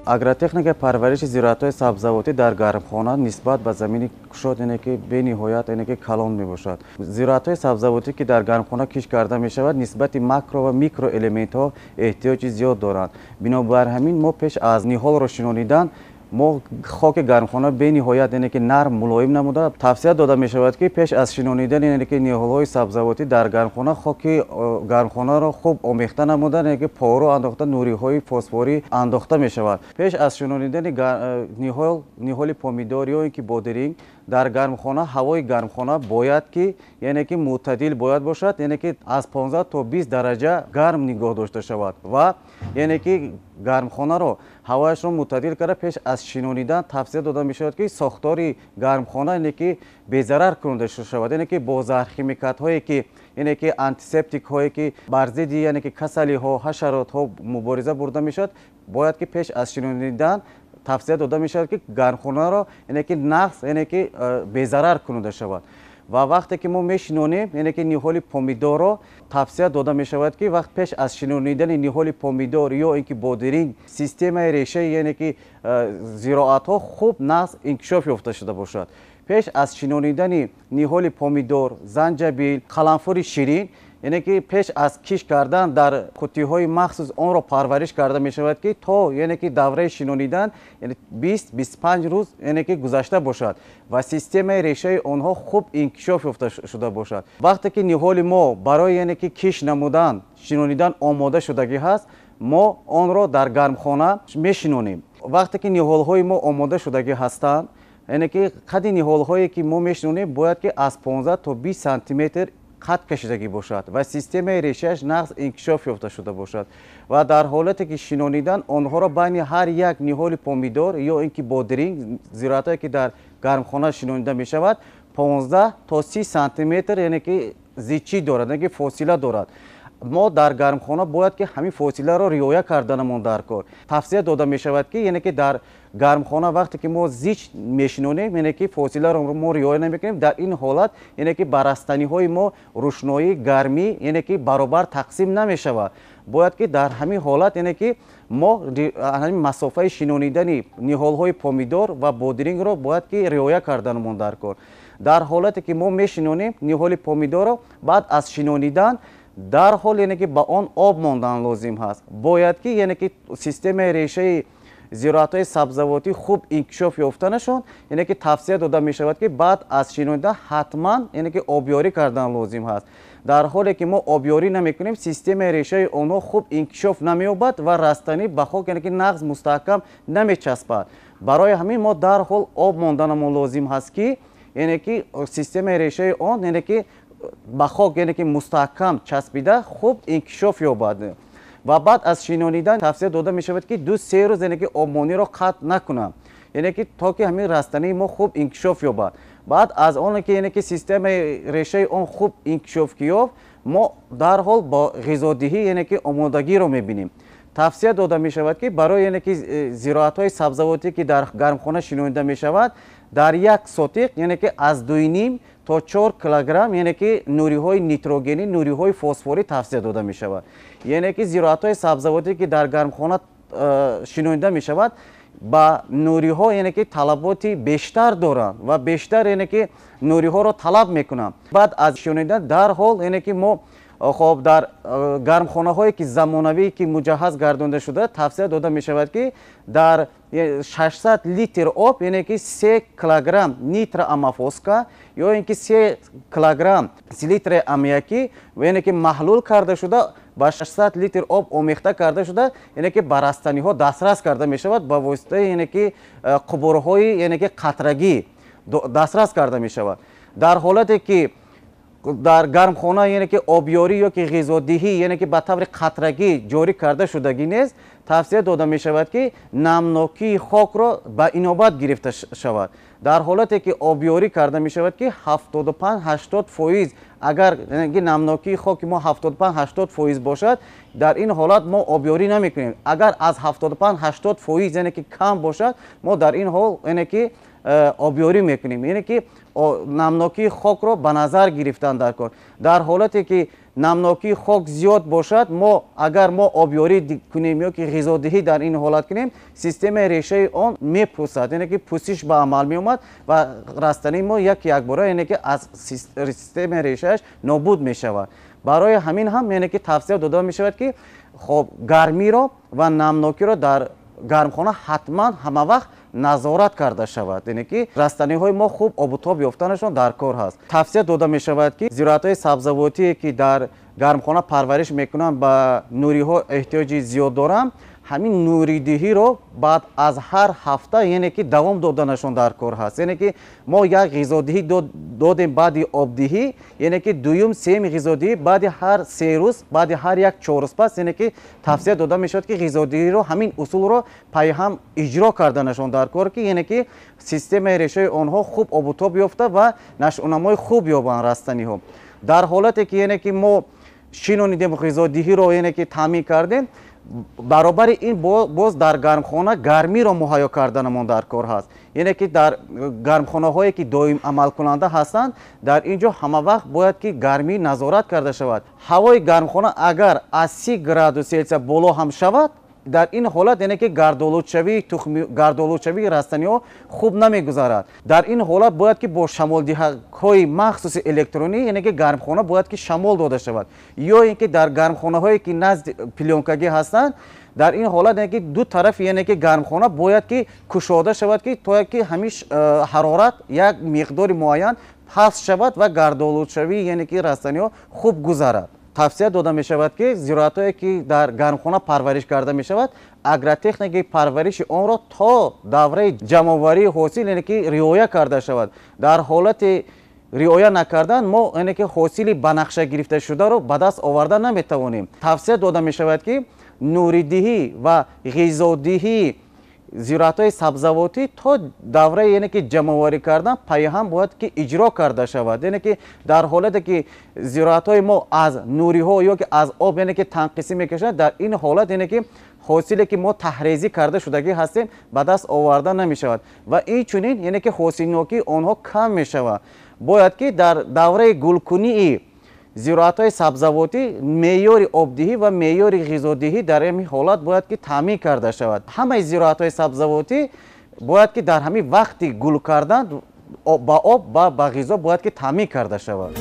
агротехника парвариши зироатҳои сабзавотӣ дар гармхона нисбат ба замини кушод ки бениҳоят ки калон мебошад. Зироатҳои сабзавотӣ ки дар гармхона киш карда мешавад нисбати макро ва микроэлементҳо эҳтиёҷи зиёд доранд. Бинобар ҳамин мо пеш аз ниҳолро шинонидан мо хоки гармхона бениҳоят ки нарм мулоим намуда тавсия дода мешавад ки пеш аз шинонидани ки ниҳолҳои сабзавотӣ дар гармхона хоки гармхонаро хуб омехта намуда ки пору андохта нуриҳои фосфорӣ андохта мешавад. Пеш аз шинонидани ниҳоли помидор ё ин ки бодиринг дар гармхона ҳавои гармхона бояд ки ки мӯътадил бояд бошад, ки аз 15 то 20 дараҷа гарм нигоҳ дошта шавад ва ки гармхонаро ҳавояшро мӯътадил карда пеш аз шинонидан тавсия дода мешавад ки сохтори гармхона ки безарар кунуда шавад, ки бо заҳрхимикатҳое ки антисептикҳое ки бар зидди ки касалиҳо ҳашаротҳо мубориза бурда мешавад, бояд ки пеш аз шинонидан тавсия дода мешавад ки гармхонаро ки нағз ки безарар кунуда шавад. ва вақте ки мо мешинонем ки ниҳоли помидорро тавсия дода мешавад ки вақт пеш аз шинонидани ниҳоли помидор ё ин ки бодиринг системаи решаи ки зироатҳо хуб нағз инкишоф ёфта шуда бошад. Пеш аз шинонидани ниҳоли помидор, занҷабил, қаламфури ширин ки пеш аз киш кардан дар қуттиҳои махсус онро парвариш карда мешавад ки то ки давраи шинонидан 20-25 рӯз ки гузашта бошад ва системаи решаи онҳо хуб инкишоф ёфта шуда бошад. Вақте ки ниҳоли мо барои ки киш намудан шинонидан омода шудагӣ ҳаст, мо онро дар гармхона мешинонем. Вақте ки ниҳолҳои мо омода шудагӣ ҳастанд, ки қадди ниҳолҳое ки мо мешинонем бояд ки аз 15 то 20 сантиметр қад кашидагӣ бошад ва системаи решааш нағз инкишоф ёфта шуда бошад ва дар ҳолате ки шинонидан онҳоро байни ҳар як ниҳоли помидор ё ин ки бодиринг зироатҳое ки дар гармхона шинонида мешавад 15 то 30 сантиметр ки зичӣ дорад, ки фосила дорад. мо дар гармхона бояд ки ҳамин фосиларо риоя карданамон дар кор. Тавсия дода мешавад ки дар гармхона вақте ки мо зич мешинонем ки фосиларо мо риоя намекунем, дар ин ҳолат ки ба растаниҳои мо рӯшноӣ, гармӣ ки баробар тақсим намешавад. бояд ки дар ҳамин ҳолат ки мо ҳамин масофаи шинонидани ниҳолҳои помидор ва бодирингро бояд ки риоя карданамон дар кор. Дар ҳолате ки мо мешинонем ниҳоли помидорро баъд аз шинонидан дарҳол ки ба он об мондан лозим ҳаст. Бояд ки системаи решаи зироатҳои сабзавотӣ хуб инкишоф ёфта нашуд, ки тавсия дода мешавад ки баъд аз шинонидан ҳатман ки обёрӣ кардан лозим ҳаст. дар ҳоле ки мо обёрӣ намекунем, системаи решаи онҳо хуб инкишоф намеёбад ва растанӣ ба хок ки нағз мустаҳкам намечаспад. барои ҳамин мо дарҳол об монданамон лозим ҳаст ки системаи решаи он ки ба хок ки мустаҳкам часпида хуб инкишоф ёбад. ва баъд аз шинонидан тавсия дода мешавад ки 2-3 рӯз ки обмониро қатъ накунам, то ки ҳамин растании мо хуб инкишоф ёбад. баъд аз он ки системаи решаи он хуб инкишоф ки ёфт, мо дарҳол бо ғизодиҳӣ ки омодагиро мебинем. тавсия дода мешавад ки барои ки зироатҳои сабзавотӣ ки дар гармхона шинонида мешавад, дар як сотиқ ки аз 2.5 то 4 килограмм ки нуриҳои нитрогенӣ, нуриҳои фосфорӣ тавсия дода мешавад. ки зироатҳои сабзавотӣ ки дар гармхона шинонида мешавад, ба нуриҳо ки талаботи бештар доранд ва бештар ки нуриҳоро талаб мекунанд. баъд аз шинонидан дарҳол ки мо хоб дар гармхонаҳое ки замонавӣ ки муҷаҳҳаз гардонида шуда, тавсия дода мешавад ки дар 600 литр об ки 3 килограмм нитра амафоска ё ин ки 3 килограмм селитри аммиакӣ ки маҳлул карда шуда ба 600 литр об омехта карда шуда ки ба растаниҳо дастрас карда мешавад ба воситаи ки қубурҳои ки қатрагӣ дастрас карда мешавад. дар ҳолате ки дар гармхона ки обёрӣ ё ки ғизодиҳӣ ки ба таври қатрагӣ ҷорӣ карда шудагӣ нест, тавсия дода мешавад ки намнокии хокро ба инобат гирифта шавад. дар ҳолате ки обёрӣ карда мешавад ки 75-80% агар намнокии хоки мо 75-80% бошад, дар ин ҳолат мо обёрӣ намекунем. агар аз 75-80% ки кам бошад, мо дар ин ҳол ки آبیاری میکنیم. یعنی که نمناکی خاک رو به نظر گرفتن در کار. در حالتی که نمناکی خاک زیاد باشد، ما اگر ما آبیاری کنیم یا که غذادهی در این حالت کنیم، سیستم ریشه آن میپوسد، یعنی که پوسش به عمل می اومد و رستنی ما یک باره یعنی که از سیستم ریشهش نابود می شود. برای همین هم یعنی که توصیه داده می شود که خب گرمی را و نمناکی را در گرمخانه حتما همه وقت نظارت کرده شود. یعنی که رستنی های ما خوب آب و تاب یافتنشان در کار هست. توصیه داده می شود که زراعت های سبزیجاتی که در گرمخانه پرورش میکنن به نوری ها احتیاجی زیاد دارن، همین نوریدهی رو بعد از هر هفته یعنی که دوام دادنشون در کار هست. یعنی که ما یک غذادهی دادیم بعد آبدهی، یعنی که دوم سیم غذادهی بعد هر 3 روز، بعد هر یک 4 روز پس، یعنی که توصیه داده میشد که غذادهی رو همین اصول رو پای هم اجرا کردنشون در کار که یعنی که سیستم ریشه آنها خوب آب و تاب یافته و نشو و نمای خوب یابن رستنی ها. در حالتی که یعنی که ما شینونیدیم غذادهی رو یعنی که تامین کردیم، برابر این باز در گرمخانه گرمی را مهیا کردنمان در کار هست. یعنی که در گرمخانه هایی که دائم عمل کننده هستند، در اینجا همه وقت باید که گرمی نظارت کرده شود. هوای گرمخانه اگر از 30 گراد سلسیوس بالا هم شود، در این حالت یعنی که گردآلودشوی رستنی ها خوب نمیگذارد. در این حالت باید که با شمال دههای مخصوص الکترونی یعنی که گرمخانه باید که شمال داده شود، یا اینکه در گرمخانه هایی که نزد پلونکگی هستند، در این حالت یعنی که دو طرف یعنی که گرمخانه باید که کشاده شود که تا که همیش حرارت یک مقدار معین پس شود و گردآلودشوی یعنی که رستنی ها خوب گذرد. توصیه داده می شود که زراعت‌هایی که در گرمخانه پرورش کرده می شود، اگرتکنیک پرورش آن را تا دوره جمع‌آوری حاصل یعنی که رعایت کرده شود. در حالت رعایت نکردن ما یعنی که حاصل بنقشه گرفته شده را به دست آورده نمی توانیم. توصیه داده می شود که نوریدهی و غذادهی زراعت های سبزیجاتی تا دوره یعنی که جمع‌آوری کردن پای هم باید که اجرا کرده شود. یعنی که در حالتی که زراعت های ما از نوری ها یا که از آب یعنی که تنقیسی میکشند، در این حالت یعنی که حاصلی که ما تحریزی کرده شدگی هستیم به دست آورده نمی شود و این چنین یعنی که حاصلناکی آنها کم می شود. باید که در دوره گلکنی زراعت های سبزیجاتی معیار آبدهی و معیار غذادهی در این حالت باید که تامین کرده شود. همه زراعت های سبزیجاتی باید که در همین وقتی گل کردن با آب و با غذا باید که تامین کرده شود.